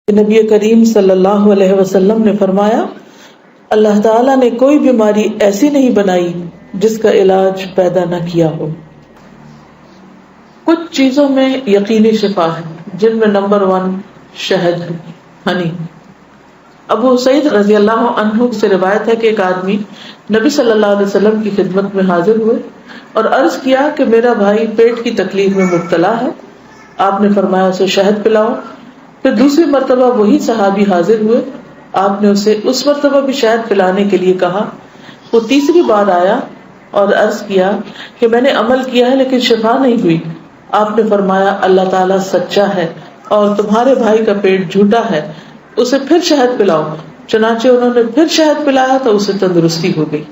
نبی کریم صلی اللہ علیہ وسلم نے فرمایا اللہ تعالیٰ نے کوئی بیماری ایسی نہیں بنائی جس کا علاج پیدا نہ کیا ہو۔ کچھ چیزوں میں یقینی شفا ہے جن میں نمبر 1 شہد ہے، ہنی۔ ابو سعید رضی اللہ عنہ سے روایت ہے کہ ایک آدمی نبی صلی اللہ علیہ وسلم کی خدمت میں حاضر ہوئے اور عرض کیا کہ میرا بھائی پیٹ کی تکلیف میں مبتلا ہے۔ آپ نے فرمایا اسے شہد پلاؤ۔ پھر دوسری مرتبہ وہی صحابی حاضر ہوئے، آپ نے اسے اس مرتبہ بھی شہد پلانے کے لیے کہا۔ وہ تیسری بار آیا اور عرض کیا کہ میں نے عمل کیا ہے لیکن شفا نہیں ہوئی۔ آپ نے فرمایا اللہ تعالیٰ سچا ہے اور تمہارے بھائی کا پیٹ جھوٹا ہے، اسے پھر شہد پلاؤ۔ چنانچہ انہوں نے پھر شہد پلایا تو اسے تندرستی ہو گئی۔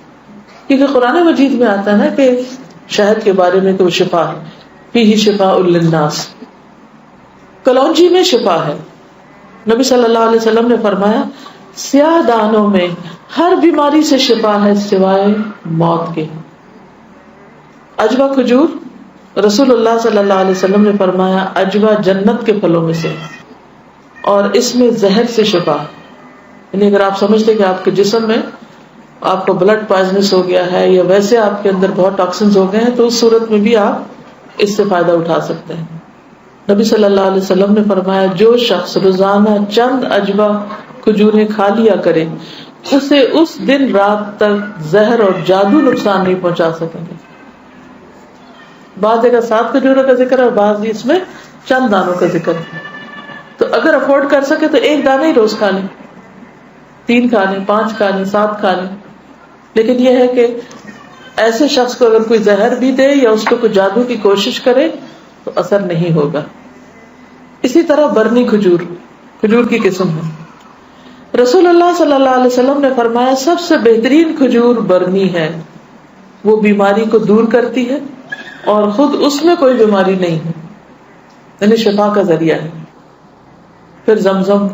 کیونکہ قرآن مجید میں آتا ہے نا کہ شہد کے بارے میں کہ وہ شفا ہے، فیہ شفاء للناس، کلونجی میں شفا ہے۔ نبی صلی اللہ علیہ وسلم نے فرمایا سیاہ دانوں میں ہر بیماری سے شفا ہے سوائے موت کے۔ عجوہ کھجور، رسول اللہ صلی اللہ علیہ وسلم نے فرمایا عجوہ جنت کے پھلوں میں سے اور اس میں زہر سے شفا۔ یعنی اگر آپ سمجھتے کہ آپ کے جسم میں آپ کو بلڈ پوائزنس ہو گیا ہے یا ویسے آپ کے اندر بہت ٹاکسنز ہو گئے ہیں تو اس صورت میں بھی آپ اس سے فائدہ اٹھا سکتے ہیں۔ نبی صلی اللہ علیہ وسلم نے فرمایا جو شخص روزانہ چند عجوہ کھجوریں کھا لیا کرے اسے اس دن رات تک زہر اور جادو نقصان نہیں پہنچا سکیں گے۔ بعض جگہ 7 کھجوروں کا ذکر ہے اور بعض اس میں چند دانوں کا ذکر ہے۔ تو اگر افورڈ کر سکے تو ایک دانہ ہی روز کھا لیں، 3 کھا لیں، 5 کھا لیں، 7 کھا لیں۔ لیکن یہ ہے کہ ایسے شخص کو اگر کوئی زہر بھی دے یا اس کو کوئی جادو کی کوشش کرے تو اثر نہیں ہوگا۔ اسی طرح برنی کھجور، کھجور کی قسم ہے۔ رسول اللہ صلی اللہ علیہ وسلم نے فرمایا سب سے بہترین کھجور برنی ہے، وہ بیماری کو دور کرتی ہے اور خود اس میں کوئی بیماری نہیں ہے، یعنی شفا کا ذریعہ ہے۔ پھر زمزم۔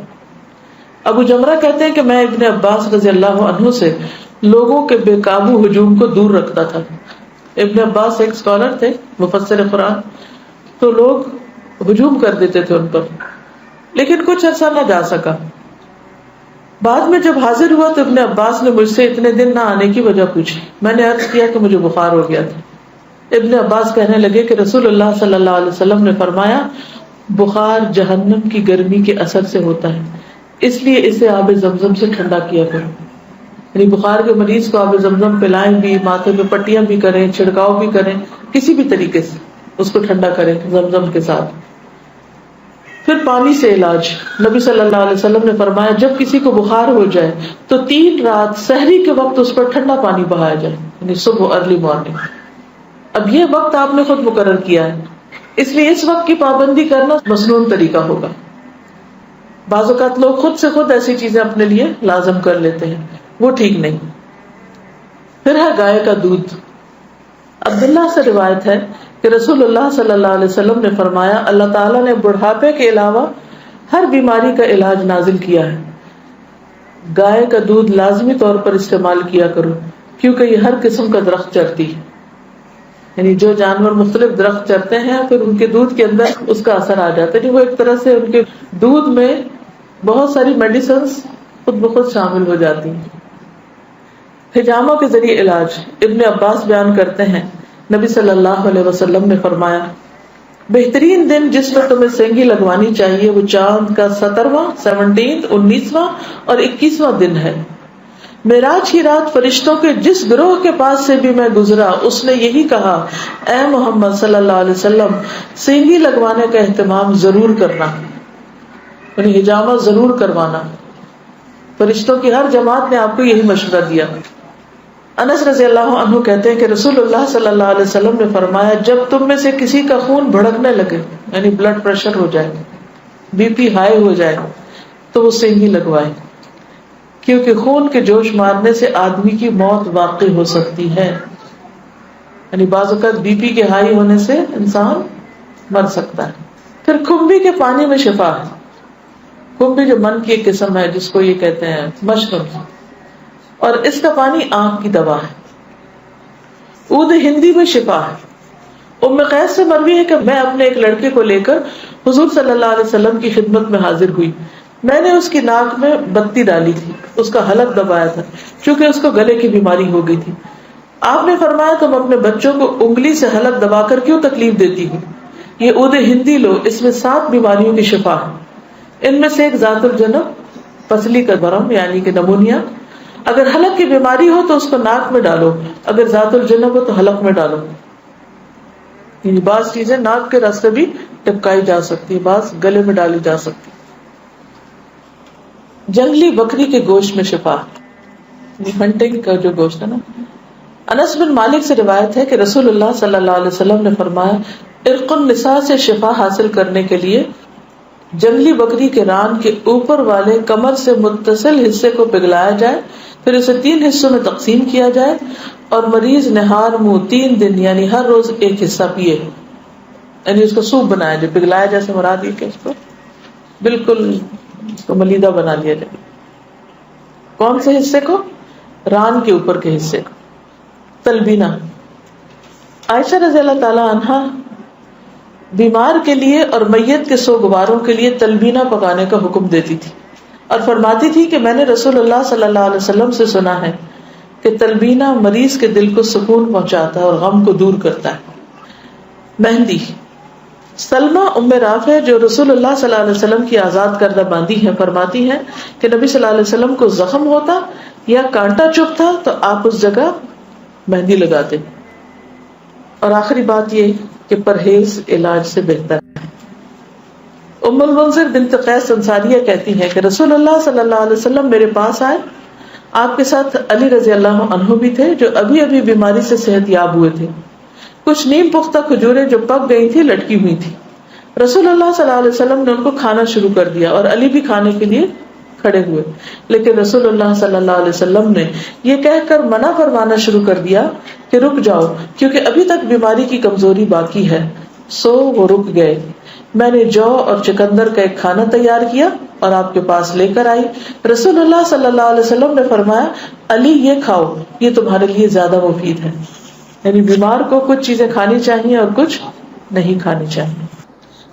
ابو جمرہ کہتے ہیں کہ میں ابن عباس رضی اللہ عنہ سے لوگوں کے بے قابو ہجوم کو دور رکھتا تھا۔ ابن عباس ایک اسکالر تھے، مفسر قرآن، تو لوگ ہجوم کر دیتے تھے ان پر، لیکن کچھ عرصہ نہ جا سکا۔ بعد میں جب حاضر ہوا تو ابن عباس نے مجھ سے اتنے دن نہ آنے کی وجہ پوچھی۔ میں نے عرض کیا کہ مجھے بخار ہو گیا تھا۔ ابن عباس کہنے لگے کہ رسول اللہ صلی اللہ علیہ وسلم نے فرمایا بخار جہنم کی گرمی کے اثر سے ہوتا ہے، اس لیے اسے آب زمزم سے ٹھنڈا کیا کرو۔ یعنی بخار کے مریض کو آب زمزم پلائیں بھی، ماتھے پہ پٹیاں بھی کریں، چھڑکاؤ بھی کریں، کسی بھی طریقے سے اس کو ٹھنڈا کریں زمزم کے ساتھ۔ پھر پانی سے علاج۔ نبی صلی اللہ علیہ وسلم نے فرمایا جب کسی کو بخار ہو جائے تو 3 رات سحری کے وقت اس پر ٹھنڈا پانی بہایا جائے، یعنی صبح ارلی مارننگ۔ اب یہ وقت آپ نے خود مقرر کیا ہے، اس لیے اس وقت کی پابندی کرنا مسنون طریقہ ہوگا۔ بعض اوقات لوگ خود سے خود ایسی چیزیں اپنے لیے لازم کر لیتے ہیں، وہ ٹھیک نہیں۔ پھر ہے گائے کا دودھ۔ عبداللہ سے روایت ہے کہ رسول اللہ صلی اللہ علیہ وسلم نے فرمایا اللہ تعالیٰ نے بڑھاپے کے علاوہ ہر بیماری کا علاج نازل کیا ہے، گائے کا دودھ لازمی طور پر استعمال کیا کرو کیونکہ یہ ہر قسم کا درخت چرتی ہے۔ یعنی جو جانور مختلف درخت چرتے ہیں پھر ان کے دودھ کے اندر اس کا اثر آ جاتا ہے، وہ ایک طرح سے ان کے دودھ میں بہت ساری میڈیسنز خود بخود شامل ہو جاتی ہیں۔ حجاموں کے ذریعے علاج۔ ابن عباس بیان کرتے ہیں نبی صلی اللہ علیہ وسلم نے فرمایا بہترین دن جس میں تمہیں سینگی لگوانی چاہیے وہ چاند کا 17واں، 19واں اور 21واں دن ہے۔ معراج کی رات فرشتوں کے جس گروہ کے پاس سے بھی میں گزرا اس نے یہی کہا اے محمد صلی اللہ علیہ وسلم سینگی لگوانے کا اہتمام ضرور کرنا، یعنی حجامہ ضرور کروانا۔ فرشتوں کی ہر جماعت نے آپ کو یہی مشورہ دیا۔ انس رضی اللہ عنہ کہتے ہیں کہ رسول اللہ صلی اللہ علیہ وسلم نے فرمایا جب تم میں سے کسی کا خون بھڑکنے لگے، یعنی بلڈ پریشر ہو جائے، بی پی ہائی ہو جائے، تو وہ سینگی لگوائے، کیونکہ خون کے جوش مارنے سے آدمی کی موت واقع ہو سکتی ہے۔ یعنی بعض اوقات بی پی کے ہائی ہونے سے انسان مر سکتا ہے۔ پھر کھمبی کے پانی میں شفا ہے۔ کھمبی جو من کی ایک قسم ہے جس کو یہ کہتے ہیں مشروم، اور اس کا پانی آنکھ کی دوا ہے۔ عود ہندی میں شفا ہے۔ ام قیس سے مروی ہے کہ میں اپنے ایک لڑکے کو لے کر حضور صلی اللہ علیہ وسلم کی خدمت میں حاضر ہوئی۔ میں نے اس کی ناک میں بتی ڈالی تھی، اس کا حلق دبایا تھا، چونکہ اس کو گلے کی بیماری ہو گئی تھی. آپ نے فرمایا تم اپنے بچوں کو انگلی سے حلق دبا کر کیوں تکلیف دیتی ہو؟ یہ عود ہندی لو، اس میں 7 بیماریوں کی شفا ہے. ان میں سے ایک ذات الجنب، پسلی کا برم یعنی کہ نمونیا. اگر حلق کی بیماری ہو تو اس کو ناک میں ڈالو، اگر ذات الجنب ہو تو حلق میں ڈالو. یعنی بعض چیزیں ناک کے راستے بھی ٹپکائی جا سکتی، بعض گلے میں ڈالی جا سکتی. جنگلی بکری کے گوشت میں شفا، ہنٹنگ کا جو گوشت ہے نا. انس بن مالک سے روایت ہے کہ رسول اللہ صلی اللہ علیہ وسلم نے فرمایا ارق النساء سے شفا حاصل کرنے کے لیے جنگلی بکری کے ران کے اوپر والے کمر سے متصل حصے کو پگھلایا جائے، پھر اسے 3 حصوں میں تقسیم کیا جائے اور مریض نہار منہ 3 دن یعنی ہر روز ایک حصہ پیے. یعنی اس کو سوپ بنایا جائے، پگھلایا جیسے مراد یہ کہ اس کو بالکل اس کو ملیدہ بنا لیا جائے. کون سے حصے کو؟ ران کے اوپر کے حصے کو. تلبینہ، عائشہ رضی اللہ تعالی عنہا بیمار کے لیے اور میت کے سوگواروں کے لیے تلبینہ پکانے کا حکم دیتی تھی اور فرماتی تھی کہ میں نے رسول اللہ صلی اللہ علیہ وسلم سے سنا ہے کہ تلبینہ مریض کے دل کو سکون پہنچاتا ہے اور غم کو دور کرتا ہے. مہندی، سلمہ ام رافع جو رسول اللہ صلی اللہ علیہ وسلم کی آزاد کردہ باندی ہیں فرماتی ہیں کہ نبی صلی اللہ علیہ وسلم کو زخم ہوتا یا کانٹا چبھتا تو آپ اس جگہ مہندی لگاتے. اور آخری بات یہ کہ پرہیز علاج سے بہتر ہے. ام المنذر بنت قیس انصاریہ کہتی ہیں کہ رسول اللہ صلی اللہ علیہ وسلم میرے پاس آئے، آپ کے ساتھ علی رضی اللہ عنہ بھی تھے جو ابھی ابھی بیماری سے صحت یاب ہوئے تھے. کچھ نیم پختہ کھجوریں جو پک گئی تھی لٹکی ہوئی تھی. رسول اللہ صلی اللہ علیہ وسلم نے ان کو کھانا شروع کر دیا اور علی بھی کھانے کے لیے کھڑے ہوئے، لیکن رسول اللہ صلی اللہ علیہ وسلم نے یہ کہہ کر منع فرمانا شروع کر دیا کہ رک جاؤ کیونکہ ابھی تک بیماری کی کمزوری باقی ہے. سو وہ رک گئے. میں نے جو اور چکندر کا ایک کھانا تیار کیا اور آپ کے پاس لے کر آئی. رسول اللہ صلی اللہ علیہ وسلم نے فرمایا علی یہ کھاؤ، یہ تمہارے لیے زیادہ مفید ہے. یعنی بیمار کو کچھ چیزیں کھانی چاہیے اور کچھ نہیں کھانی چاہیے.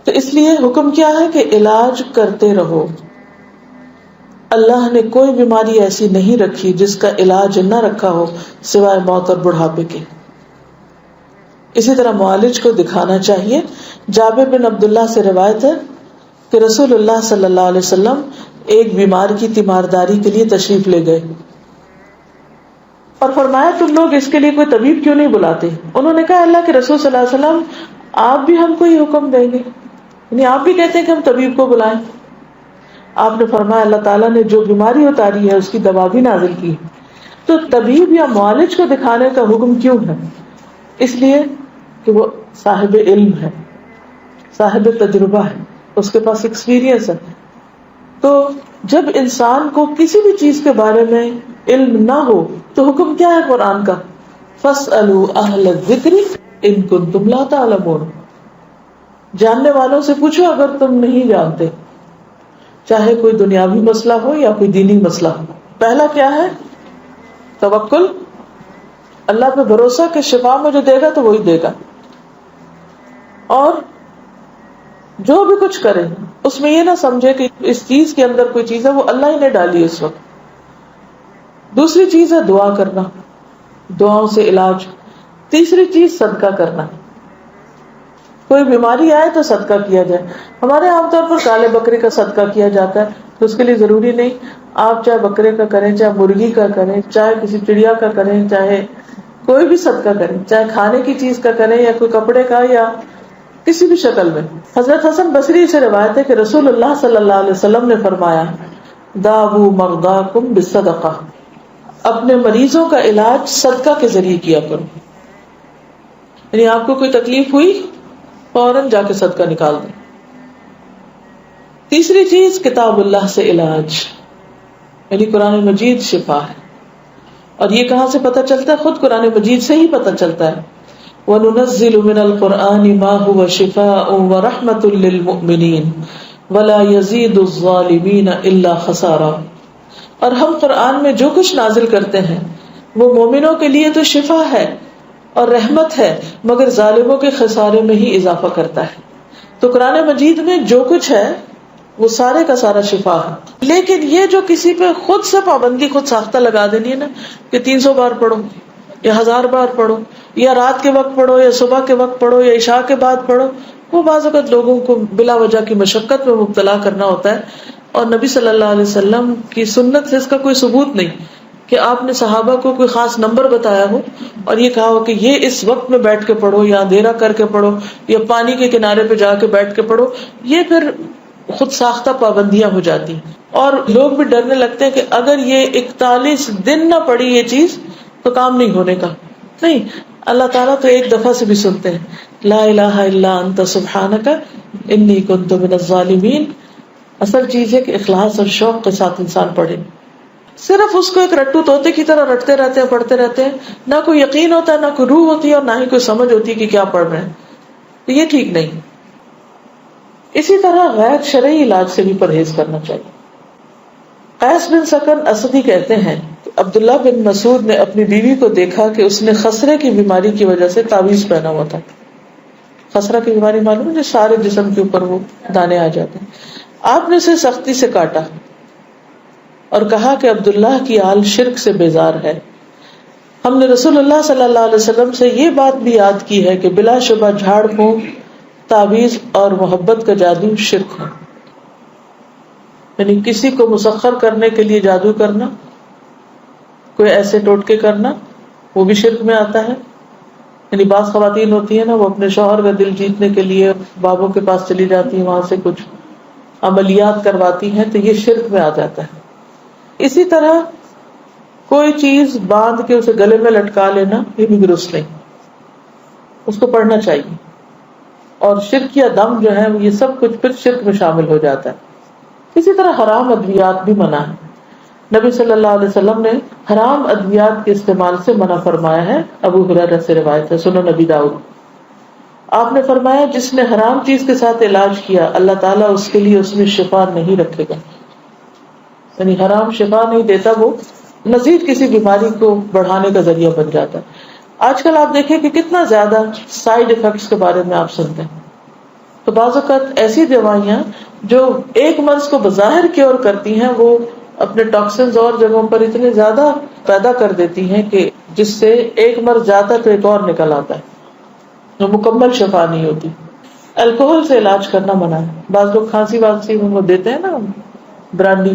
تو اس لیے حکم کیا ہے کہ علاج کرتے رہو. اللہ نے کوئی بیماری ایسی نہیں رکھی جس کا علاج نہ رکھا ہو سوائے موت اور بڑھاپے کے. اسی طرح معالج کو دکھانا چاہیے. جابر بن عبداللہ سے روایت ہے کہ رسول اللہ صلی اللہ علیہ وسلم ایک بیمار کی تیمارداری کے لیے تشریف لے گئے اور فرمایا تم لوگ اس کے لیے کوئی طبیب کیوں نہیں بلاتے؟ انہوں نے کہا اللہ کے رسول صلی اللہ علیہ وسلم آپ بھی ہم کو یہ حکم دیں گے، یعنی آپ بھی کہتے ہیں کہ ہم طبیب کو بلائیں. آپ نے فرمایا اللہ تعالیٰ نے جو بیماری اتاری ہے اس کی دوا بھی نازل کی. تو طبیب یا معالج کو دکھانے کا حکم کیوں ہے؟ اس لیے کہ وہ صاحب علم ہے، صاحب تجربہ ہے، اس کے پاس ایکسپیرینس ہے. تو جب انسان کو کسی بھی چیز کے بارے میں علم نہ ہو تو حکم کیا ہے قرآن کا؟ فَاسْأَلُوا أَهْلَ الذِّكْرِ إِن كُنتُمْ لَا تَعْلَمُونَ. جاننے والوں سے پوچھو اگر تم نہیں جانتے، چاہے کوئی دنیاوی مسئلہ ہو یا کوئی دینی مسئلہ ہو. پہلا کیا ہے؟ توکل، اللہ پہ بھروسہ کہ شفا مجھے دے گا تو وہی دے گا. اور جو بھی کچھ کرے اس میں یہ نہ سمجھے کہ اس چیز کے اندر کوئی چیز ہے وہ اللہ ہی نے ڈالی اس وقت. دوسری چیز ہے دعا کرنا، دعاؤں سے علاج. تیسری چیز صدقہ کرنا. کوئی بیماری آئے تو صدقہ کیا جائے. ہمارے عام طور پر کالے بکرے کا صدقہ کیا جاتا ہے، تو اس کے لیے ضروری نہیں آپ چاہے بکرے کا کریں، چاہے مرغی کا کریں، چاہے کسی چڑیا کا کریں، چاہے کوئی بھی صدقہ کریں، چاہے کھانے کی چیز کا کریں یا کوئی کپڑے کا یا کسی بھی شکل میں. حضرت حسن بصری سے روایت ہے کہ رسول اللہ صلی اللہ علیہ وسلم نے فرمایا داؤ مرضاکم بالصدقہ، اپنے مریضوں کا علاج صدقہ کے ذریعے کیا کرو. یعنی آپ کو کوئی تکلیف ہوئی فوراً جا کے صدقہ نکال دیں. تیسری چیز کتاب اللہ سے علاج، یعنی قرآن مجید شفا ہے. اور یہ کہاں سے پتہ چلتا ہے؟ خود قرآن مجید سے ہی پتہ چلتا ہے. وَنُنَزِّلُ مِنَ الْقُرْآنِ مَا هُوَ شِفَاءٌ وَرَحْمَةٌ لِّلْمُؤْمِنِينَ وَلَا يَزِيدُ الظَّالِمِينَ إِلَّا خَسَارًا. اور ہم قرآن میں جو کچھ نازل کرتے ہیں وہ مومنوں کے لیے تو شفا ہے اور رحمت ہے، مگر ظالموں کے خسارے میں ہی اضافہ کرتا ہے. تو قرآن مجید میں جو کچھ ہے وہ سارے کا سارا شفا ہے. لیکن یہ جو کسی پہ خود سے پابندی خود ساختہ لگا دینی ہے نا کہ 300 بار پڑھو یا 1000 بار پڑھو یا رات کے وقت پڑھو یا صبح کے وقت پڑھو یا عشاء کے بعد پڑھو، وہ بعض اوقات لوگوں کو بلا وجہ کی مشقت میں مبتلا کرنا ہوتا ہے. اور نبی صلی اللہ علیہ وسلم کی سنت سے اس کا کوئی ثبوت نہیں کہ آپ نے صحابہ کو کوئی خاص نمبر بتایا ہو اور یہ کہا ہو کہ یہ اس وقت میں بیٹھ کے پڑھو یا اندھیرا کر کے پڑھو یا پانی کے کنارے پہ جا کے بیٹھ کے پڑھو. یہ پھر خود ساختہ پابندیاں ہو جاتی ہیں اور لوگ بھی ڈرنے لگتے ہیں کہ اگر یہ 41 دن نہ پڑی یہ چیز تو کام نہیں ہونے کا. نہیں، اللہ تعالیٰ تو ایک دفعہ سے بھی سنتے ہیں، لا الہ الا انت سبحانک انی کنت من الظالمین. اصل چیز ہے کہ اخلاص اور شوق کے ساتھ انسان پڑھے. صرف اس کو ایک رٹو طوطے کی طرح رٹتے رہتے ہیں، پڑھتے رہتے ہیں، نہ کوئی یقین ہوتا ہے، نہ کوئی روح ہوتی ہے اور نہ ہی کوئی سمجھ ہوتی ہے کہ کیا پڑھ رہے ہیں. تو یہ ٹھیک نہیں. اسی طرح غیر شرعی علاج سے بھی پرہیز کرنا چاہیے. قیس بن سکن اسدی کہتے ہیں کہ عبداللہ بن مسعود نے اپنی بیوی کو دیکھا کہ اس نے خسرے کی بیماری کی وجہ سے تعویذ پہنا ہوا تھا. خسرہ کی بیماری معلوم ہے، جو سارے جسم کے اوپر وہ دانے آ جاتے ہیں. آپ نے اسے سختی سے کاٹا اور کہا کہ عبداللہ کی آل شرک سے بیزار ہے. ہم نے رسول اللہ صلی اللہ علیہ وسلم سے یہ بات بھی یاد کی ہے کہ بلا شبہ جھاڑ پھونک، تعویذ اور محبت کا جادو شرک ہے. یعنی کسی کو مسخر کرنے کے لیے جادو کرنا، کوئی ایسے ٹوٹکے کرنا، وہ بھی شرک میں آتا ہے. یعنی بعض خواتین ہوتی ہیں نا، وہ اپنے شوہر کا دل جیتنے کے لیے بابوں کے پاس چلی جاتی ہیں، وہاں سے کچھ عملیات کرواتی ہیں، تو یہ شرک میں آ جاتا ہے. اسی طرح کوئی چیز باندھ کے اسے گلے میں لٹکا لینا، یہ بھی درست نہیں، اس کو پڑھنا چاہیے. اور شرک یا دم جو ہے یہ سب کچھ پھر شرک میں شامل ہو جاتا ہے. اسی طرح حرام ادویات بھی منع ہے. نبی صلی اللہ علیہ وسلم نے حرام ادویات کے استعمال سے منع فرمایا ہے. ابو ہریرہ سے روایت ہے، سنن نبی داؤد. آپ نے فرمایا جس نے حرام چیز کے ساتھ علاج کیا اللہ تعالیٰ اس کے لیے اس میں شفا نہیں رکھے گا. یعنی حرام شفا نہیں دیتا، وہ مزید کسی بیماری کو بڑھانے کا ذریعہ بن جاتا ہے. آج کل آپ دیکھیں کہ کتنا زیادہ سائیڈ ایفیکٹس کے بارے میں آپ سنتے ہیں. تو بعض اوقات ایسی دوائیاں جو ایک مرض کو بظاہر کیور کرتی ہیں، وہ اپنے ٹاکسنز اور جگہوں پر اتنے زیادہ پیدا کر دیتی ہیں کہ جس سے ایک مرض جاتا ہے تو ایک اور نکل آتا ہے، جو مکمل شفا نہیں ہوتی. الکوہل سے علاج کرنا منع ہے. بعض لوگ کھانسی وانسی میں وہ دیتے ہیں نا برانڈی،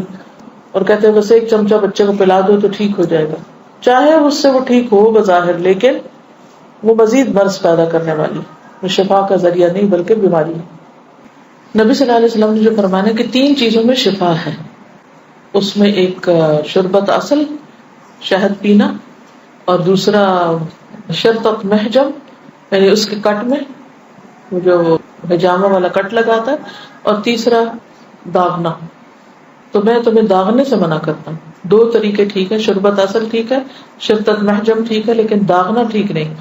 اور کہتے ہیں بس ایک چمچہ بچے کو پلا دو تو ٹھیک ہو جائے گا. چاہے اس سے وہ ٹھیک ہو بظاہر، لیکن وہ مزید مرض پیدا کرنے والی، وہ شفا کا ذریعہ نہیں بلکہ بیماری ہے. نبی صلی اللہ علیہ وسلم نے جو فرمایا کہ 3 چیزوں میں شفا ہے، اس میں ایک شربت اصل، شہد پینا، اور دوسرا شرطت محجم، یعنی اس کے کٹ میں وہ جو حجامہ والا کٹ لگاتا ہے، اور تیسرا داغنا. تو میں تمہیں داغنے سے منع کرتا ہوں. 2 طریقے ٹھیک ہے، شربت اصل ٹھیک ہے، شرطت محجم ٹھیک ہے، لیکن داغنا ٹھیک نہیں.